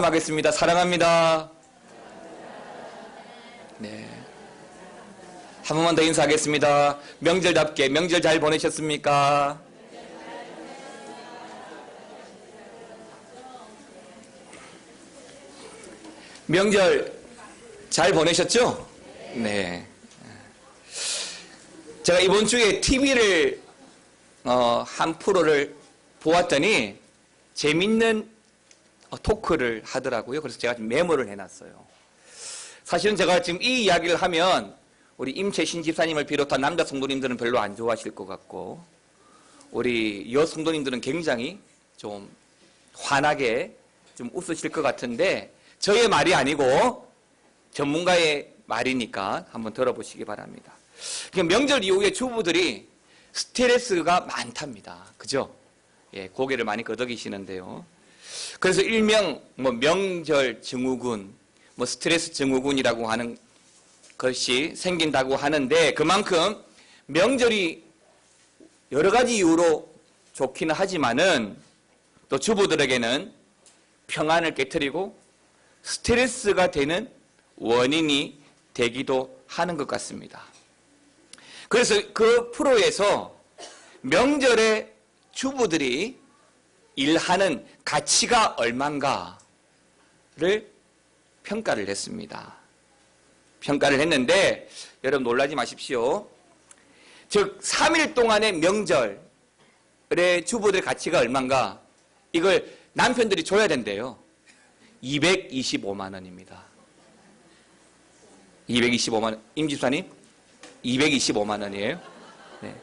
하겠습니다. 사랑합니다. 네. 한 번만 더 인사하겠습니다. 명절답게 명절 잘 보내셨습니까? 명절 잘 보내셨죠? 네. 제가 이번 주에 TV를 한 프로를 보았더니 재밌는 토크를 하더라고요. 그래서 제가 좀 메모를 해놨어요. 사실은 제가 지금 이 이야기를 하면 우리 임채신 집사님을 비롯한 남자 성도님들은 별로 안 좋아하실 것 같고 우리 여 성도님들은 굉장히 좀 환하게 좀 웃으실 것 같은데 저의 말이 아니고 전문가의 말이니까 한번 들어보시기 바랍니다. 명절 이후에 주부들이 스트레스가 많답니다. 그죠? 예, 고개를 많이 끄덕이시는데요. 그래서 일명 명절 증후군, 스트레스 증후군이라고 하는 것이 생긴다고 하는데 그만큼 명절이 여러 가지 이유로 좋기는 하지만은 또 주부들에게는 평안을 깨트리고 스트레스가 되는 원인이 되기도 하는 것 같습니다. 그래서 그 프로에서 명절에 주부들이 일하는 가치가 얼만가를 평가를 했습니다. 평가를 했는데 여러분 놀라지 마십시오. 즉 3일 동안의 명절에 주부들의 가치가 얼만가 이걸 남편들이 줘야 된대요. 225만 원입니다. 225만 원. 임 집사님 225만 원이에요. 네.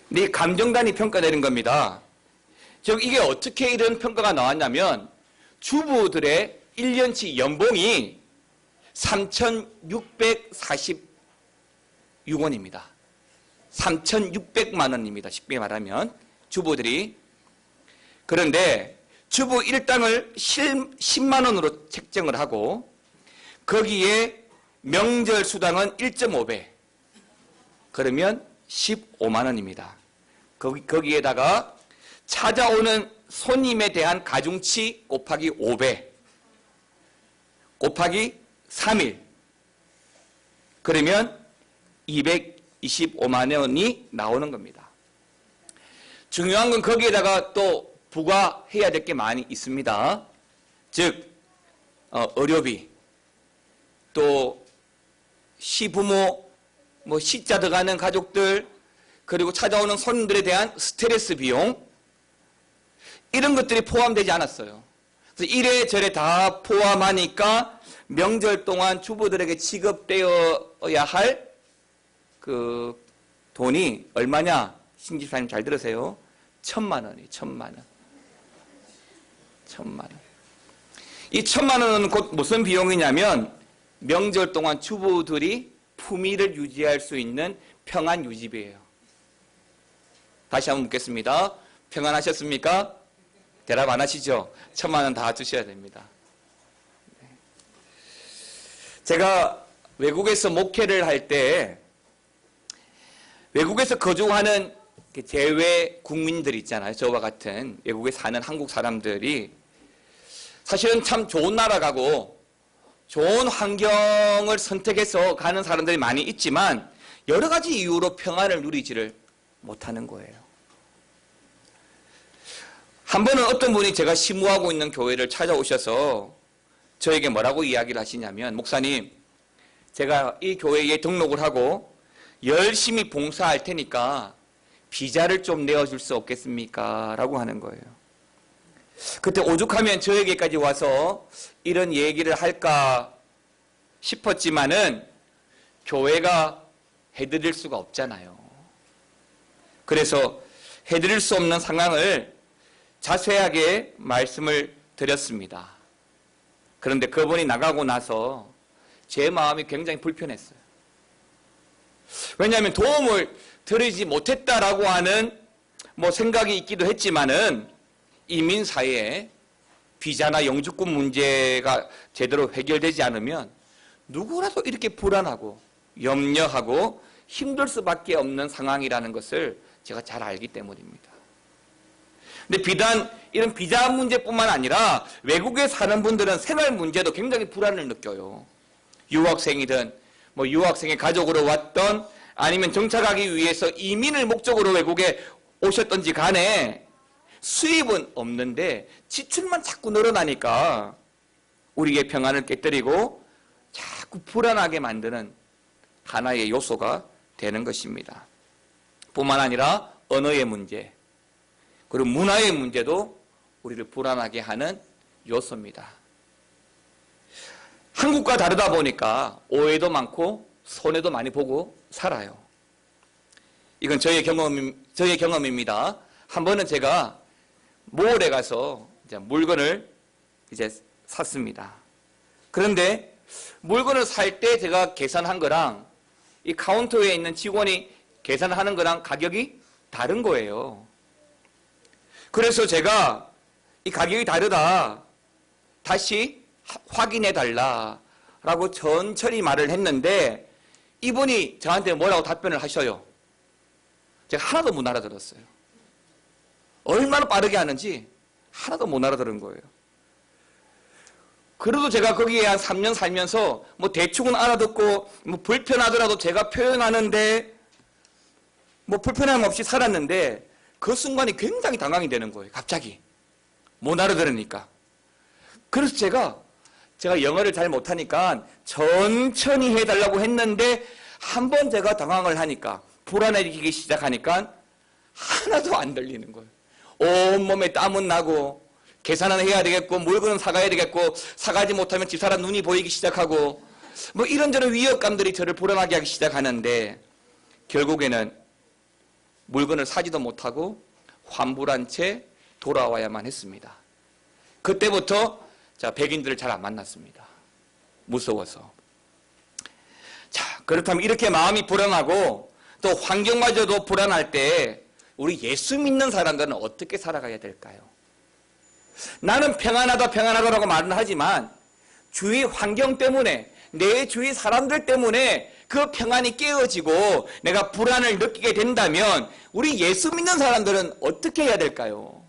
근데 감정단이 평가되는 겁니다. 즉 이게 어떻게 이런 평가가 나왔냐면 주부들의 1년치 연봉이 3,646원입니다. 3,600만 원입니다. 쉽게 말하면 주부들이. 그런데 주부 일당을 10만 원으로 책정을 하고 거기에 명절 수당은 1.5배 그러면 15만 원입니다. 거기에다가 찾아오는 손님에 대한 가중치 곱하기 5배 곱하기 3일 그러면 225만 원이 나오는 겁니다. 중요한 건 거기에다가 또 부과해야 될 게 많이 있습니다. 즉 의료비 또 시부모 시자 들어가는 가족들 그리고 찾아오는 손님들에 대한 스트레스 비용 이런 것들이 포함되지 않았어요. 그래서 이래저래 다 포함하니까 명절 동안 주부들에게 지급되어야 할 그 돈이 얼마냐? 신 집사님 잘 들으세요. 1,000만 원이에요. 1,000만 원. 1,000만 원. 이 1,000만 원은 곧 무슨 비용이냐면 명절 동안 주부들이 품위를 유지할 수 있는 평안 유지비예요. 다시 한번 묻겠습니다. 평안하셨습니까? 대답 안 하시죠? 1,000만 원 다 주셔야 됩니다. 제가 외국에서 목회를 할 때 외국에서 거주하는 재외 국민들 있잖아요. 저와 같은 외국에 사는 한국 사람들이 사실은 참 좋은 나라 가고 좋은 환경을 선택해서 가는 사람들이 많이 있지만 여러 가지 이유로 평안을 누리지를 못하는 거예요. 한 번은 어떤 분이 제가 시무하고 있는 교회를 찾아오셔서 저에게 뭐라고 이야기를 하시냐면 목사님 제가 이 교회에 등록을 하고 열심히 봉사할 테니까 비자를 좀 내어줄 수 없겠습니까? 라고 하는 거예요. 그때 오죽하면 저에게까지 와서 이런 얘기를 할까 싶었지만은 교회가 해드릴 수가 없잖아요. 그래서 해드릴 수 없는 상황을 자세하게 말씀을 드렸습니다. 그런데 그분이 나가고 나서 제 마음이 굉장히 불편했어요. 왜냐하면 도움을 드리지 못했다라고 하는 생각이 있기도 했지만은 이민사회에 비자나 영주권 문제가 제대로 해결되지 않으면 누구라도 이렇게 불안하고 염려하고 힘들 수밖에 없는 상황이라는 것을 제가 잘 알기 때문입니다. 근데 비단 이런 비자 문제뿐만 아니라 외국에 사는 분들은 생활 문제도 굉장히 불안을 느껴요. 유학생이든 뭐 유학생의 가족으로 왔던 아니면 정착하기 위해서 이민을 목적으로 외국에 오셨던지 간에 수입은 없는데 지출만 자꾸 늘어나니까 우리의 평안을 깨뜨리고 자꾸 불안하게 만드는 하나의 요소가 되는 것입니다. 뿐만 아니라 언어의 문제, 그리고 문화의 문제도 우리를 불안하게 하는 요소입니다. 한국과 다르다 보니까 오해도 많고 손해도 많이 보고 살아요. 이건 저의 경험입니다. 한 번은 제가 몰에 가서 이제 물건을 샀습니다. 그런데 물건을 살 때 제가 계산한 거랑 이 카운터에 있는 직원이 계산하는 거랑 가격이 다른 거예요. 그래서 제가 이 가격이 다르다, 다시 확인해 달라라고 천천히 말을 했는데 이분이 저한테 뭐라고 답변을 하셔요. 제가 하나도 못 알아들었어요. 얼마나 빠르게 하는지 하나도 못 알아들은 거예요. 그래도 제가 거기에 한 3년 살면서 뭐 대충은 알아듣고 뭐 불편하더라도 제가 표현하는데 뭐 불편함 없이 살았는데 그 순간이 굉장히 당황이 되는 거예요. 갑자기 못 알아들으니까. 그래서 제가 영어를 잘 못하니까 천천히 해달라고 했는데 한 번 제가 당황을 하니까 불안해지기 시작하니까 하나도 안 들리는 거예요. 온몸에 땀은 나고 계산은 해야 되겠고 물건은 사가야 되겠고 사가지 못하면 집사람 눈이 보이기 시작하고 뭐 이런저런 위협감들이 저를 불안하게 하기 시작하는데 결국에는 물건을 사지도 못하고 환불한 채 돌아와야만 했습니다. 그때부터 백인들을 잘 안 만났습니다. 무서워서. 자, 그렇다면 이렇게 마음이 불안하고 또 환경마저도 불안할 때 우리 예수 믿는 사람들은 어떻게 살아가야 될까요? 나는 평안하다라고 말은 하지만 주위 환경 때문에 내 주위 사람들 때문에 그 평안이 깨어지고 내가 불안을 느끼게 된다면 우리 예수 믿는 사람들은 어떻게 해야 될까요?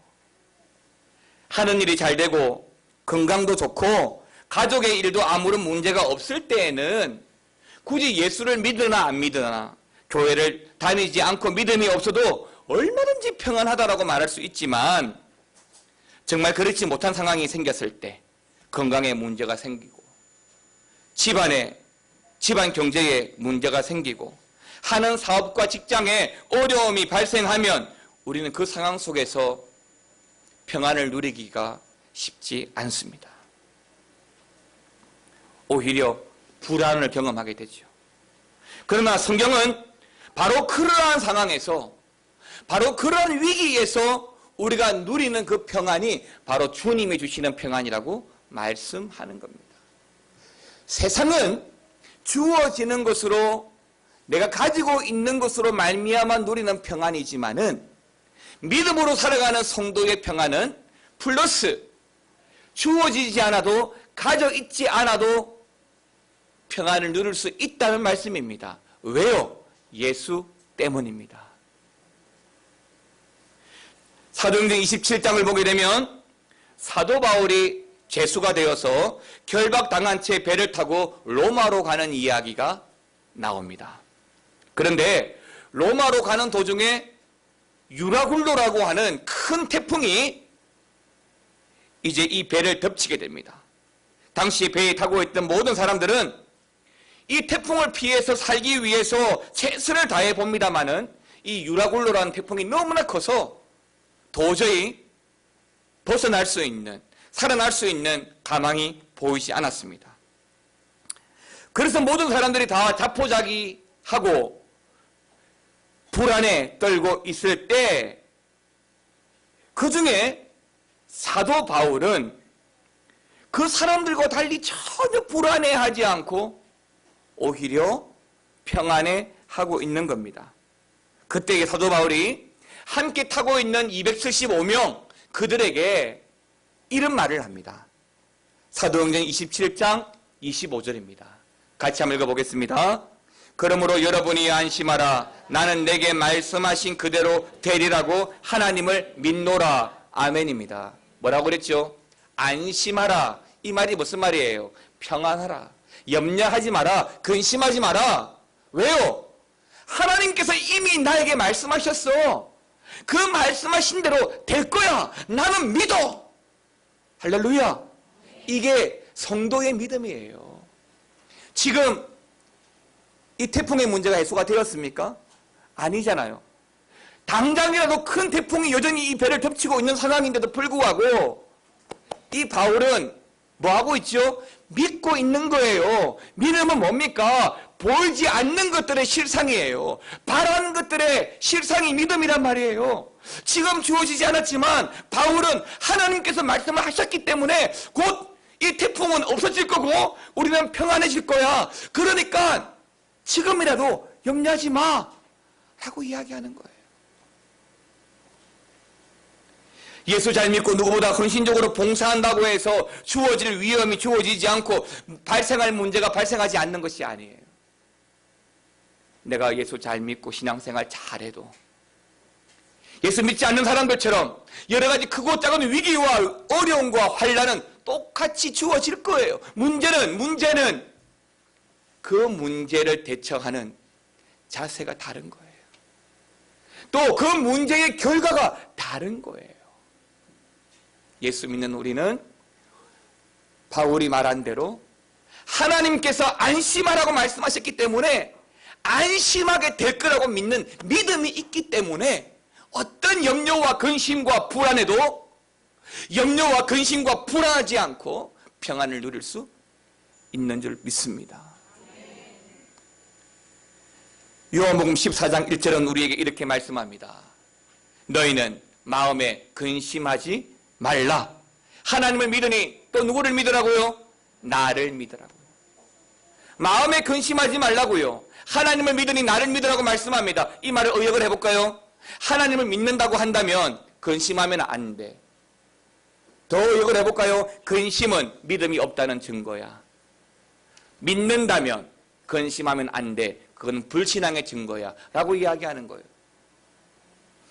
하는 일이 잘 되고 건강도 좋고 가족의 일도 아무런 문제가 없을 때에는 굳이 예수를 믿으나 안 믿으나 교회를 다니지 않고 믿음이 없어도 얼마든지 평안하다라고 말할 수 있지만 정말 그렇지 못한 상황이 생겼을 때 건강에 문제가 생기고 집안 경제에 문제가 생기고 하는 사업과 직장에 어려움이 발생하면 우리는 그 상황 속에서 평안을 누리기가 쉽지 않습니다. 오히려 불안을 경험하게 되죠. 그러나 성경은 바로 그러한 상황에서 바로 그러한 위기에서 우리가 누리는 그 평안이 바로 주님이 주시는 평안이라고 말씀하는 겁니다. 세상은 주어지는 것으로 내가 가지고 있는 것으로 말미암아 누리는 평안이지만은 믿음으로 살아가는 성도의 평안은 플러스 주어지지 않아도 가져 있지 않아도 평안을 누릴 수 있다는 말씀입니다. 왜요? 예수 때문입니다. 사도행전 27장을 보게 되면 사도 바울이 죄수가 되어서 결박당한 채 배를 타고 로마로 가는 이야기가 나옵니다. 그런데 로마로 가는 도중에 유라굴로라고 하는 큰 태풍이 이제 이 배를 덮치게 됩니다. 당시 배에 타고 있던 모든 사람들은 이 태풍을 피해서 살기 위해서 최선을 다해 봅니다마는 이 유라굴로라는 태풍이 너무나 커서 도저히 벗어날 수 있는, 살아날 수 있는 가망이 보이지 않았습니다. 그래서 모든 사람들이 다 자포자기하고 불안에 떨고 있을 때 그 중에 사도 바울은 그 사람들과 달리 전혀 불안해하지 않고 오히려 평안해하고 있는 겁니다. 그때 사도 바울이 함께 타고 있는 275명 그들에게 이런 말을 합니다. 사도행전 27장 25절입니다. 같이 한번 읽어보겠습니다. 그러므로 여러분이 안심하라. 나는 내게 말씀하신 그대로 되리라고 하나님을 믿노라. 아멘입니다. 뭐라고 그랬죠? 안심하라. 이 말이 무슨 말이에요? 평안하라. 염려하지 마라. 근심하지 마라. 왜요? 하나님께서 이미 나에게 말씀하셨어. 그 말씀하신 대로 될 거야. 나는 믿어. 할렐루야. 이게 성도의 믿음이에요. 지금 이 태풍의 문제가 해소가 되었습니까? 아니잖아요. 당장이라도 큰 태풍이 여전히 이 배를 덮치고 있는 상황인데도 불구하고 이 바울은 뭐 하고 있죠? 믿고 있는 거예요. 믿음은 뭡니까? 보이지 않는 것들의 실상이에요. 바라는 것들의 실상이 믿음이란 말이에요. 지금 주어지지 않았지만 바울은 하나님께서 말씀을 하셨기 때문에 곧 이 태풍은 없어질 거고 우리는 평안해질 거야. 그러니까 지금이라도 염려하지 마 라고 이야기하는 거예요. 예수 잘 믿고 누구보다 헌신적으로 봉사한다고 해서 주어질 위험이 주어지지 않고 발생할 문제가 발생하지 않는 것이 아니에요. 내가 예수 잘 믿고 신앙생활 잘해도 예수 믿지 않는 사람들처럼 여러 가지 크고 작은 위기와 어려움과 환난은 똑같이 주어질 거예요. 문제는 그 문제를 대처하는 자세가 다른 거예요. 또 그 문제의 결과가 다른 거예요. 예수 믿는 우리는 바울이 말한 대로 하나님께서 안심하라고 말씀하셨기 때문에 안심하게 될 거라고 믿는 믿음이 있기 때문에 어떤 염려와 근심과 불안에도 염려와 근심과 불안하지 않고 평안을 누릴 수 있는 줄 믿습니다. 요한복음 14장 1절은 우리에게 이렇게 말씀합니다. 너희는 마음에 근심하지 말라. 하나님을 믿으니 또 누구를 믿으라고요? 나를 믿으라고요. 마음에 근심하지 말라고요. 하나님을 믿으니 나를 믿으라고 말씀합니다. 이 말을 의역을 해볼까요? 하나님을 믿는다고 한다면 근심하면 안 돼. 더 의역을 해볼까요? 근심은 믿음이 없다는 증거야. 믿는다면 근심하면 안 돼. 그건 불신앙의 증거야 라고 이야기하는 거예요.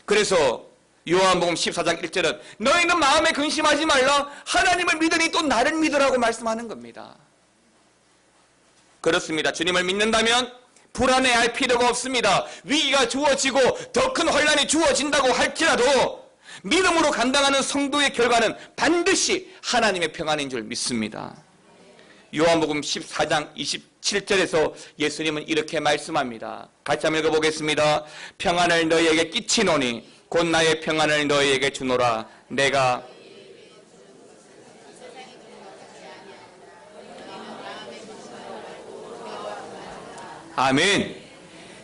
그래서 요한복음 14장 1절은 너희는 마음에 근심하지 말라. 하나님을 믿으니 또 나를 믿으라고 말씀하는 겁니다. 그렇습니다. 주님을 믿는다면 불안해할 필요가 없습니다. 위기가 주어지고 더 큰 환난이 주어진다고 할지라도 믿음으로 감당하는 성도의 결과는 반드시 하나님의 평안인 줄 믿습니다. 요한복음 14장 27절에서 예수님은 이렇게 말씀합니다. 같이 한번 읽어보겠습니다. 평안을 너희에게 끼치노니 곧 나의 평안을 너희에게 주노라. 내가 아멘.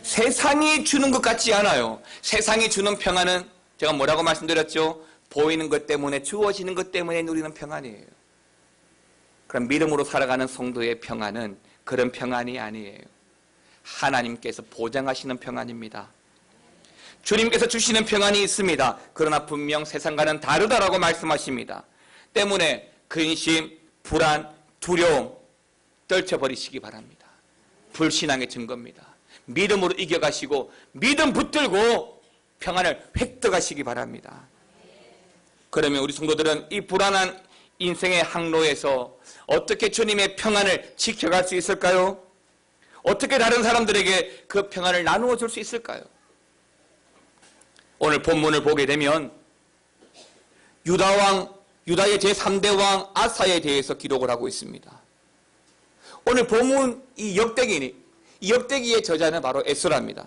세상이 주는 것 같지 않아요. 세상이 주는 평안은 제가 뭐라고 말씀드렸죠? 보이는 것 때문에 주어지는 것 때문에 누리는 평안이에요. 그럼 믿음으로 살아가는 성도의 평안은 그런 평안이 아니에요. 하나님께서 보장하시는 평안입니다. 주님께서 주시는 평안이 있습니다. 그러나 분명 세상과는 다르다라고 말씀하십니다. 때문에 근심, 불안, 두려움 떨쳐버리시기 바랍니다. 불신앙의 증거입니다. 믿음으로 이겨가시고 믿음 붙들고 평안을 획득하시기 바랍니다. 그러면 우리 성도들은 이 불안한 인생의 항로에서 어떻게 주님의 평안을 지켜갈 수 있을까요? 어떻게 다른 사람들에게 그 평안을 나누어 줄 수 있을까요? 오늘 본문을 보게 되면 유다의 제3대 왕 아사에 대해서 기록을 하고 있습니다. 오늘 본문 이 역대기의 저자는 바로 에스라입니다.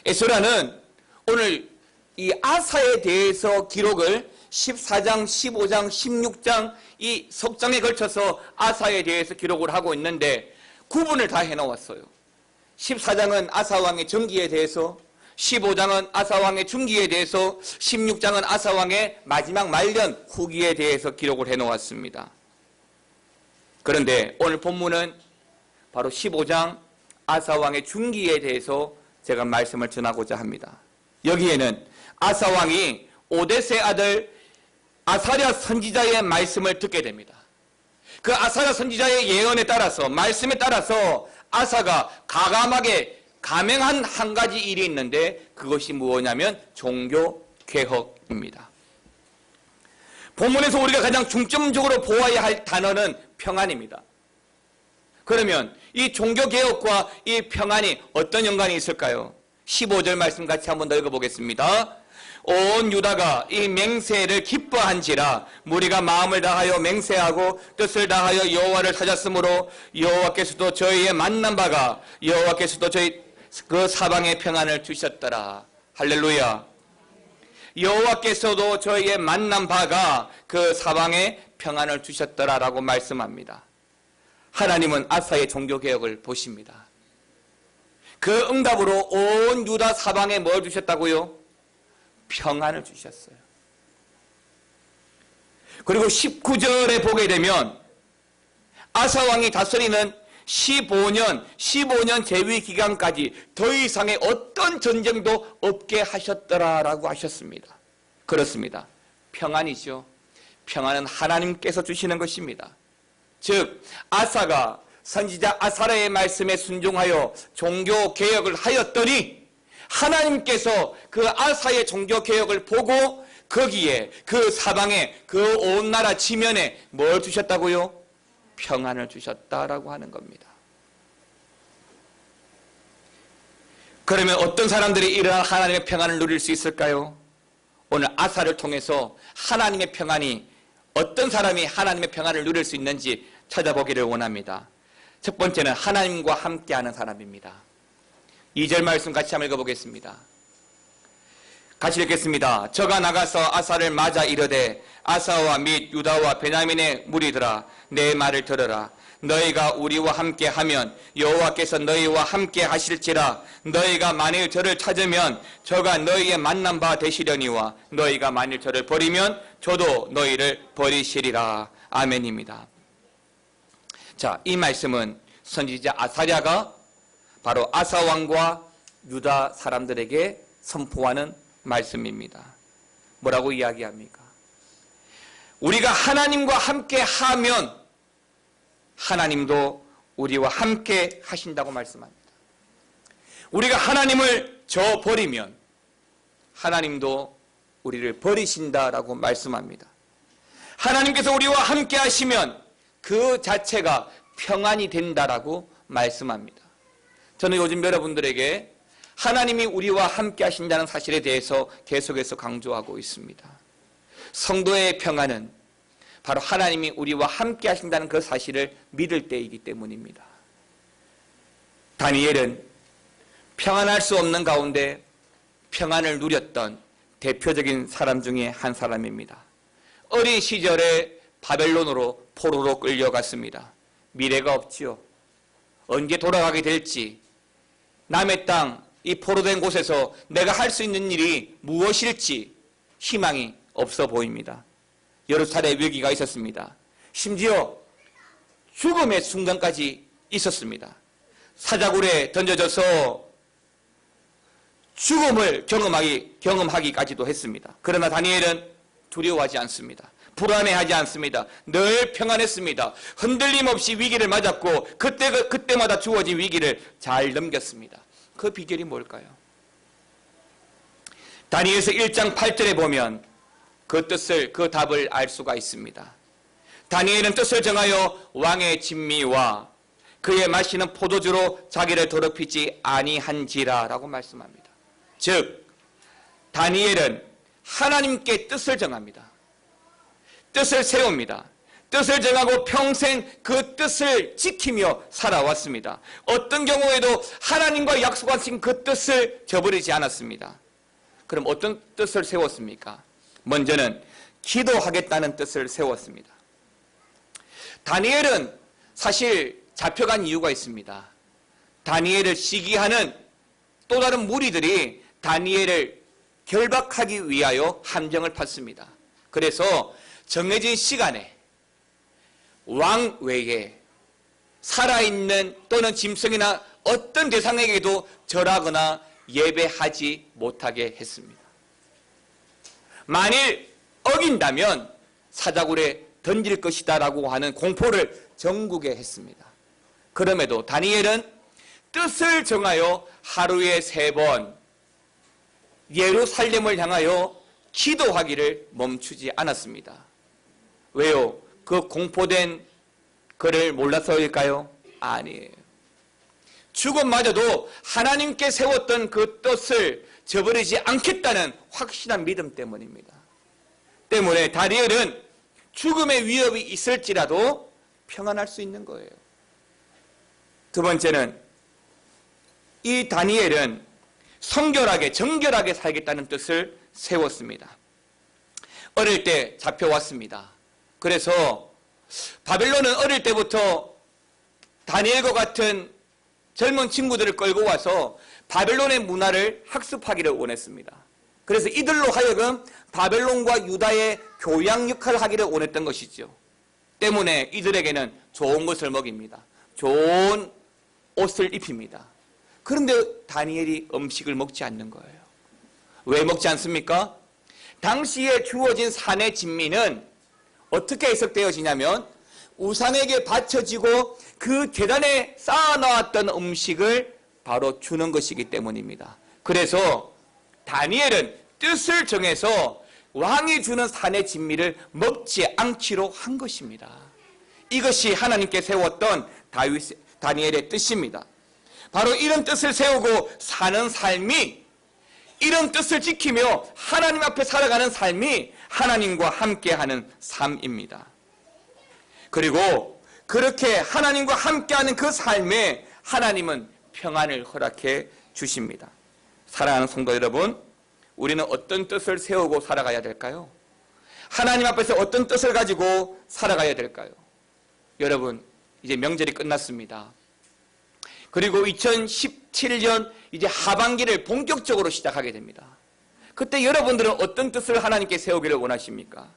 에스라는 오늘 이 아사에 대해서 기록을 14장, 15장, 16장 이 석장에 걸쳐서 아사에 대해서 기록을 하고 있는데 구분을 다 해놓았어요. 14장은 아사왕의 전기에 대해서, 15장은 아사왕의 중기에 대해서, 16장은 아사왕의 마지막 말년 후기에 대해서 기록을 해놓았습니다. 그런데 오늘 본문은 바로 15장 아사왕의 중기에 대해서 제가 말씀을 전하고자 합니다. 여기에는 아사왕이 오뎃의 아들 아사랴 선지자의 말씀을 듣게 됩니다. 그 아사랴 선지자의 예언에 따라서, 말씀에 따라서 아사가 가감하게 감행한 한 가지 일이 있는데 그것이 무엇이냐면 종교 개혁입니다. 본문에서 우리가 가장 중점적으로 보아야 할 단어는 평안입니다. 그러면 이 종교개혁과 이 평안이 어떤 연관이 있을까요? 15절 말씀 같이 한번 더 읽어보겠습니다. 온 유다가 이 맹세를 기뻐한지라 무리가 마음을 다하여 맹세하고 뜻을 다하여 여호와를 찾았으므로 여호와께서도 저희의 만난 바가 여호와께서도 저희 그 사방에 평안을 주셨더라. 할렐루야. 여호와께서도 저희의 만난 바가 그 사방에 평안을 주셨더라라고 말씀합니다. 하나님은 아사의 종교개혁을 보십니다. 그 응답으로 온 유다 사방에 뭘 주셨다고요? 평안을 주셨어요. 그리고 19절에 보게 되면 아사 왕이 다스리는 15년 재위 기간까지 더 이상의 어떤 전쟁도 없게 하셨더라라고 하셨습니다. 그렇습니다. 평안이죠. 평안은 하나님께서 주시는 것입니다. 즉 아사가 선지자 아사랴의 말씀에 순종하여 종교개혁을 하였더니 하나님께서 그 아사의 종교개혁을 보고 거기에 그 사방에 그 온 나라 지면에 뭘 주셨다고요? 평안을 주셨다라고 하는 겁니다. 그러면 어떤 사람들이 이러한 하나님의 평안을 누릴 수 있을까요? 오늘 아사를 통해서 하나님의 평안이 어떤 사람이 하나님의 평안을 누릴 수 있는지 찾아보기를 원합니다. 첫 번째는 하나님과 함께하는 사람입니다. 2절 말씀 같이 한번 읽어보겠습니다. 같이 읽겠습니다. 저가 나가서 아사를 맞아 이르되 아사와 및 유다와 베냐민의 무리들아 내 말을 들으라. 너희가 우리와 함께 하면 여호와께서 너희와 함께 하실지라. 너희가 만일 저를 찾으면 저가 너희의 만난 바 되시려니와 너희가 만일 저를 버리면 저도 너희를 버리시리라. 아멘입니다. 자, 이 말씀은 선지자 아사랴가 바로 아사 왕과 유다 사람들에게 선포하는 말씀입니다. 뭐라고 이야기합니까? 우리가 하나님과 함께 하면 하나님도 우리와 함께 하신다고 말씀합니다. 우리가 하나님을 저버리면 하나님도 우리를 버리신다라고 말씀합니다. 하나님께서 우리와 함께 하시면 그 자체가 평안이 된다라고 말씀합니다. 저는 요즘 여러분들에게 하나님이 우리와 함께 하신다는 사실에 대해서 계속해서 강조하고 있습니다. 성도의 평안은 바로 하나님이 우리와 함께 하신다는 그 사실을 믿을 때이기 때문입니다. 다니엘은 평안할 수 없는 가운데 평안을 누렸던 대표적인 사람 중에 한 사람입니다. 어린 시절에 바벨론으로 포로로 끌려갔습니다. 미래가 없지요. 언제 돌아가게 될지, 남의 땅, 이 포로된 곳에서 내가 할 수 있는 일이 무엇일지 희망이 없어 보입니다. 여러 차례 위기가 있었습니다. 심지어 죽음의 순간까지 있었습니다. 사자굴에 던져져서 죽음을 경험하기까지도 했습니다. 그러나 다니엘은 두려워하지 않습니다. 불안해하지 않습니다. 늘 평안했습니다. 흔들림 없이 위기를 맞았고 그때마다 주어진 위기를 잘 넘겼습니다. 그 비결이 뭘까요? 다니엘서 1장 8절에 보면 그 뜻을, 그 답을 알 수가 있습니다. 다니엘은 뜻을 정하여 왕의 진미와 그의 마시는 포도주로 자기를 더럽히지 아니한지라 라고 말씀합니다. 즉 다니엘은 하나님께 뜻을 정합니다. 뜻을 세웁니다. 뜻을 정하고 평생 그 뜻을 지키며 살아왔습니다. 어떤 경우에도 하나님과 약속하신 그 뜻을 저버리지 않았습니다. 그럼 어떤 뜻을 세웠습니까? 먼저는 기도하겠다는 뜻을 세웠습니다. 다니엘은 사실 잡혀간 이유가 있습니다. 다니엘을 시기하는 또 다른 무리들이 다니엘을 결박하기 위하여 함정을 팠습니다. 그래서 정해진 시간에 왕 외에 살아있는 또는 짐승이나 어떤 대상에게도 절하거나 예배하지 못하게 했습니다. 만일 어긴다면 사자굴에 던질 것이다 라고 하는 공포를 전국에 했습니다. 그럼에도 다니엘은 뜻을 정하여 하루에 3번 예루살렘을 향하여 기도하기를 멈추지 않았습니다. 왜요? 그 공포된 그를 몰라서일까요? 아니에요. 죽음마저도 하나님께 세웠던 그 뜻을 저버리지 않겠다는 확실한 믿음 때문입니다. 때문에 다니엘은 죽음의 위협이 있을지라도 평안할 수 있는 거예요. 두 번째는 이 다니엘은 성결하게 정결하게 살겠다는 뜻을 세웠습니다. 어릴 때 잡혀왔습니다. 그래서 바벨론은 어릴 때부터 다니엘과 같은 젊은 친구들을 끌고 와서 바벨론의 문화를 학습하기를 원했습니다. 그래서 이들로 하여금 바벨론과 유다의 교양 역할을 하기를 원했던 것이죠. 때문에 이들에게는 좋은 것을 먹입니다. 좋은 옷을 입힙니다. 그런데 다니엘이 음식을 먹지 않는 거예요. 왜 먹지 않습니까? 당시에 주어진 산의 진미는 어떻게 해석되어지냐면 우상에게 바쳐지고 그 계단에 쌓아놓았던 음식을 바로 주는 것이기 때문입니다. 그래서 다니엘은 뜻을 정해서 왕이 주는 산의 진미를 먹지 않기로 한 것입니다. 이것이 하나님께 세웠던 다니엘의 뜻입니다. 바로 이런 뜻을 세우고 사는 삶이, 이런 뜻을 지키며 하나님 앞에 살아가는 삶이 하나님과 함께하는 삶입니다. 그리고 그렇게 하나님과 함께하는 그 삶에 하나님은 평안을 허락해 주십니다. 사랑하는 성도 여러분, 우리는 어떤 뜻을 세우고 살아가야 될까요? 하나님 앞에서 어떤 뜻을 가지고 살아가야 될까요? 여러분, 이제 명절이 끝났습니다. 그리고 2017년 이제 하반기를 본격적으로 시작하게 됩니다. 그때 여러분들은 어떤 뜻을 하나님께 세우기를 원하십니까?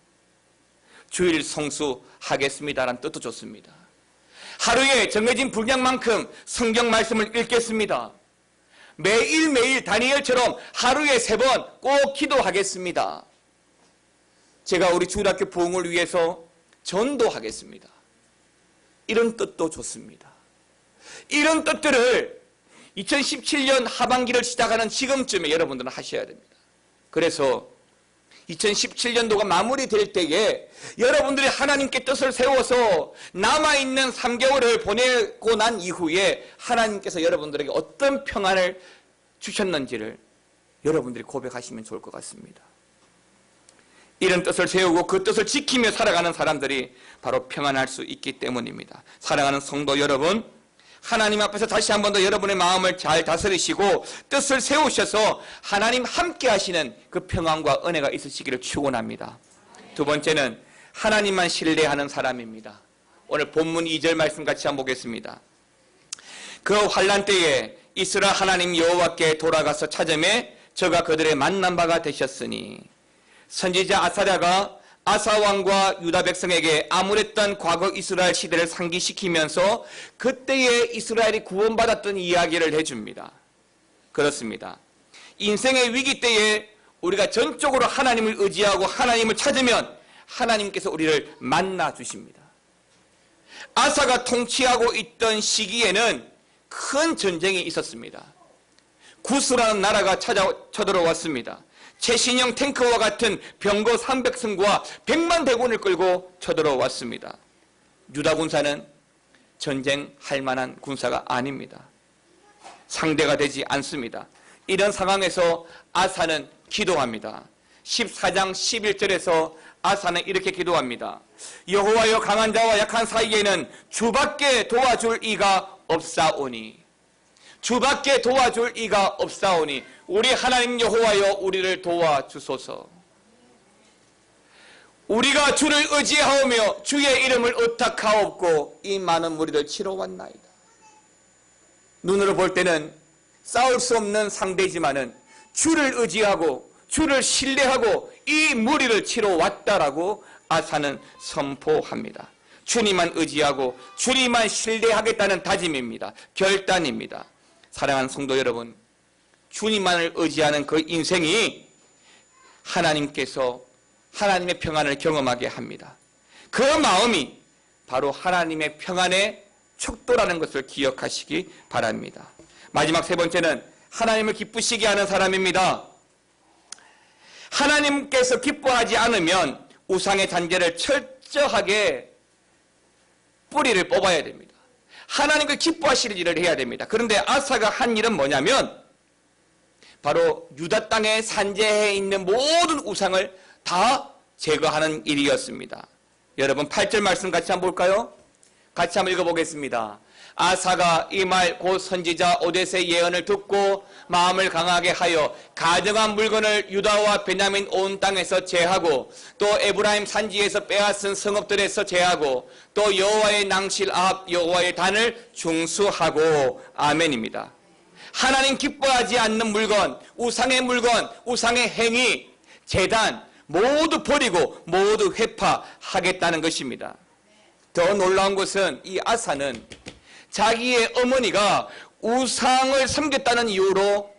주일 성수하겠습니다라는 뜻도 좋습니다. 하루에 정해진 분량만큼 성경 말씀을 읽겠습니다. 매일매일 다니엘처럼 하루에 3번 꼭 기도하겠습니다. 제가 우리 주일학교 부흥을 위해서 전도하겠습니다. 이런 뜻도 좋습니다. 이런 뜻들을 2017년 하반기를 시작하는 지금쯤에 여러분들은 하셔야 됩니다. 그래서 2017년도가 마무리될 때에 여러분들이 하나님께 뜻을 세워서 남아있는 3개월을 보내고 난 이후에 하나님께서 여러분들에게 어떤 평안을 주셨는지를 여러분들이 고백하시면 좋을 것 같습니다. 이런 뜻을 세우고 그 뜻을 지키며 살아가는 사람들이 바로 평안할 수 있기 때문입니다. 사랑하는 성도 여러분, 하나님 앞에서 다시 한 번 더 여러분의 마음을 잘 다스리시고 뜻을 세우셔서 하나님 함께 하시는 그 평안과 은혜가 있으시기를 축원합니다. 두 번째는 하나님만 신뢰하는 사람입니다. 오늘 본문 2절 말씀 같이 한번 보겠습니다. 그 환난 때에 이스라엘 하나님 여호와께 돌아가서 찾으매 저가 그들의 만난 바가 되셨으니, 선지자 아사랴가 아사 왕과 유다 백성에게 암울했던 과거 이스라엘 시대를 상기시키면서 그때의 이스라엘이 구원받았던 이야기를 해줍니다. 그렇습니다. 인생의 위기 때에 우리가 전적으로 하나님을 의지하고 하나님을 찾으면 하나님께서 우리를 만나 주십니다. 아사가 통치하고 있던 시기에는 큰 전쟁이 있었습니다. 구스라는 나라가 쳐들어왔습니다. 최신형 탱크와 같은 병거 300승과 100만 대군을 끌고 쳐들어왔습니다. 유다 군사는 전쟁할 만한 군사가 아닙니다. 상대가 되지 않습니다. 이런 상황에서 아사는 기도합니다. 14장 11절에서 아사는 이렇게 기도합니다. 여호와여, 강한 자와 약한 사이에는 주밖에 도와줄 이가 없사오니, 주밖에 도와줄 이가 없사오니 우리 하나님 여호와여, 우리를 도와주소서. 우리가 주를 의지하오며 주의 이름을 의탁하옵고 이 많은 무리를 치러 왔나이다. 눈으로 볼 때는 싸울 수 없는 상대지만은 주를 의지하고 주를 신뢰하고 이 무리를 치러 왔다라고 아사는 선포합니다. 주님만 의지하고 주님만 신뢰하겠다는 다짐입니다. 결단입니다. 사랑하는 성도 여러분, 주님만을 의지하는 그 인생이 하나님께서 하나님의 평안을 경험하게 합니다. 그 마음이 바로 하나님의 평안의 척도라는 것을 기억하시기 바랍니다. 마지막 세 번째는 하나님을 기쁘시게 하는 사람입니다. 하나님께서 기뻐하지 않으면 우상의 잔재를 철저하게 뿌리를 뽑아야 됩니다. 하나님께 기뻐하실 일을 해야 됩니다. 그런데 아사가 한 일은 뭐냐면 바로 유다 땅에 산재해 있는 모든 우상을 다 제거하는 일이었습니다. 여러분 8절 말씀 같이 한번 볼까요? 같이 한번 읽어보겠습니다. 아사가 이 말 곧 선지자 오뎃의 예언을 듣고 마음을 강하게 하여 가증한 물건을 유다와 베냐민 온 땅에서 제하고 또 에브라임 산지에서 빼앗은 성읍들에서 제하고 또 여호와의 낭실 앞 여호와의 단을 중수하고 아멘입니다. 하나님 기뻐하지 않는 물건, 우상의 물건, 우상의 행위, 제단 모두 버리고 모두 회파하겠다는 것입니다. 더 놀라운 것은 이 아사는 자기의 어머니가 우상을 섬겼다는 이유로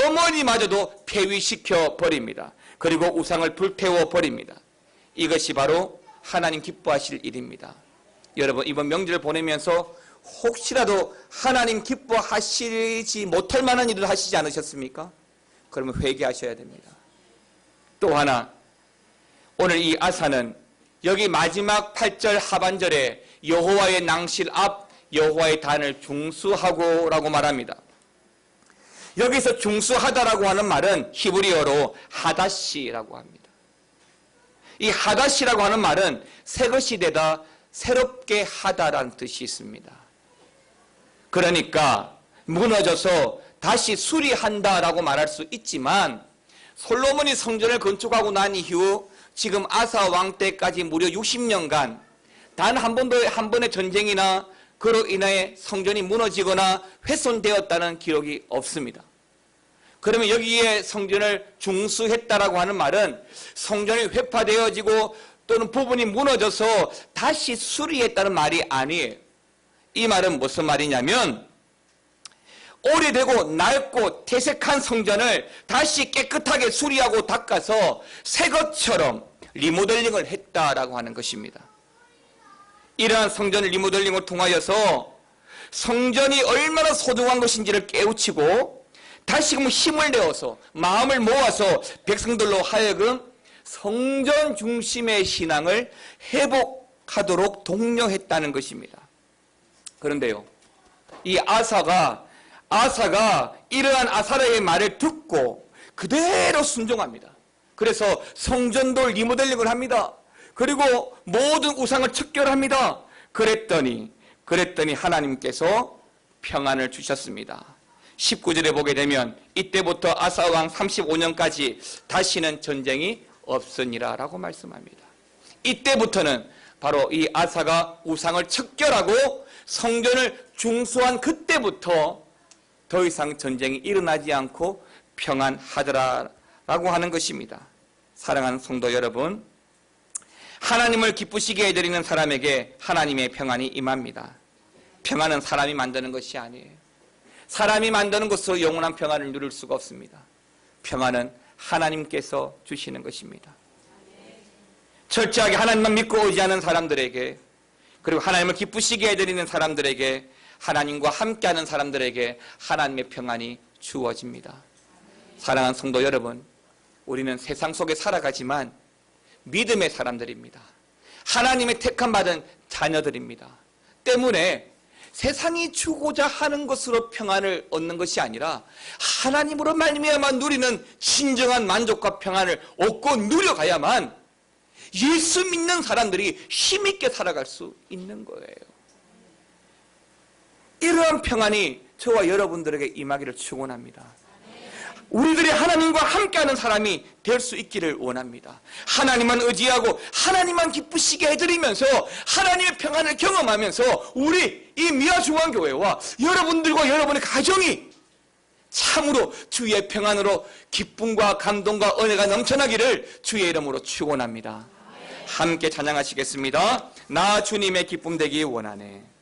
어머니마저도 폐위시켜 버립니다. 그리고 우상을 불태워 버립니다. 이것이 바로 하나님 기뻐하실 일입니다. 여러분 이번 명절 보내면서 혹시라도 하나님 기뻐하시지 못할 만한 일을 하시지 않으셨습니까? 그러면 회개하셔야 됩니다. 또 하나, 오늘 이 아사는 여기 마지막 8절 하반절에 여호와의 낭실 앞 여호와의 단을 중수하고 라고 말합니다. 여기서 중수하다라고 하는 말은 히브리어로 하다시라고 합니다. 이 하다시라고 하는 말은 새 것이 되다 새롭게 하다라는 뜻이 있습니다. 그러니까 무너져서 다시 수리한다라고 말할 수 있지만 솔로몬이 성전을 건축하고 난 이후 지금 아사 왕 때까지 무려 60년간 단 한 번의 전쟁이나 그로 인해 성전이 무너지거나 훼손되었다는 기록이 없습니다. 그러면 여기에 성전을 중수했다라고 하는 말은 성전이 회파되어지고 또는 부분이 무너져서 다시 수리했다는 말이 아니에요. 이 말은 무슨 말이냐면 오래되고 낡고 퇴색한 성전을 다시 깨끗하게 수리하고 닦아서 새 것처럼 리모델링을 했다라고 하는 것입니다. 이러한 성전 리모델링을 통하여서 성전이 얼마나 소중한 것인지를 깨우치고 다시금 힘을 내어서 마음을 모아서 백성들로 하여금 성전 중심의 신앙을 회복하도록 독려했다는 것입니다. 그런데요, 이 아사가 이러한 아사라의 말을 듣고 그대로 순종합니다. 그래서 성전도 리모델링을 합니다. 그리고 모든 우상을 척결합니다. 그랬더니 하나님께서 평안을 주셨습니다. 19절에 보게 되면 이때부터 아사 왕 35년까지 다시는 전쟁이 없으니라 라고 말씀합니다. 이때부터는 바로 이 아사가 우상을 척결하고 성전을 중수한 그때부터 더 이상 전쟁이 일어나지 않고 평안하더라라고 하는 것입니다. 사랑하는 성도 여러분, 하나님을 기쁘시게 해드리는 사람에게 하나님의 평안이 임합니다. 평안은 사람이 만드는 것이 아니에요. 사람이 만드는 것으로 영원한 평안을 누릴 수가 없습니다. 평안은 하나님께서 주시는 것입니다. 철저하게 하나님만 믿고 오지 않은 사람들에게, 그리고 하나님을 기쁘시게 해드리는 사람들에게, 하나님과 함께하는 사람들에게 하나님의 평안이 주어집니다. 사랑하는 성도 여러분, 우리는 세상 속에 살아가지만 믿음의 사람들입니다. 하나님의 택함 받은 자녀들입니다. 때문에 세상이 주고자 하는 것으로 평안을 얻는 것이 아니라 하나님으로 말미암아 누리는 진정한 만족과 평안을 얻고 누려가야만 예수 믿는 사람들이 힘있게 살아갈 수 있는 거예요. 이러한 평안이 저와 여러분들에게 임하기를 축원합니다. 우리들이 하나님과 함께하는 사람이 될 수 있기를 원합니다. 하나님만 의지하고 하나님만 기쁘시게 해드리면서 하나님의 평안을 경험하면서 우리 이 미아중앙교회와 여러분들과 여러분의 가정이 참으로 주의 평안으로 기쁨과 감동과 은혜가 넘쳐나기를 주의 이름으로 축원합니다. 함께 찬양하시겠습니다. 나 주님의 기쁨 되기 원하네.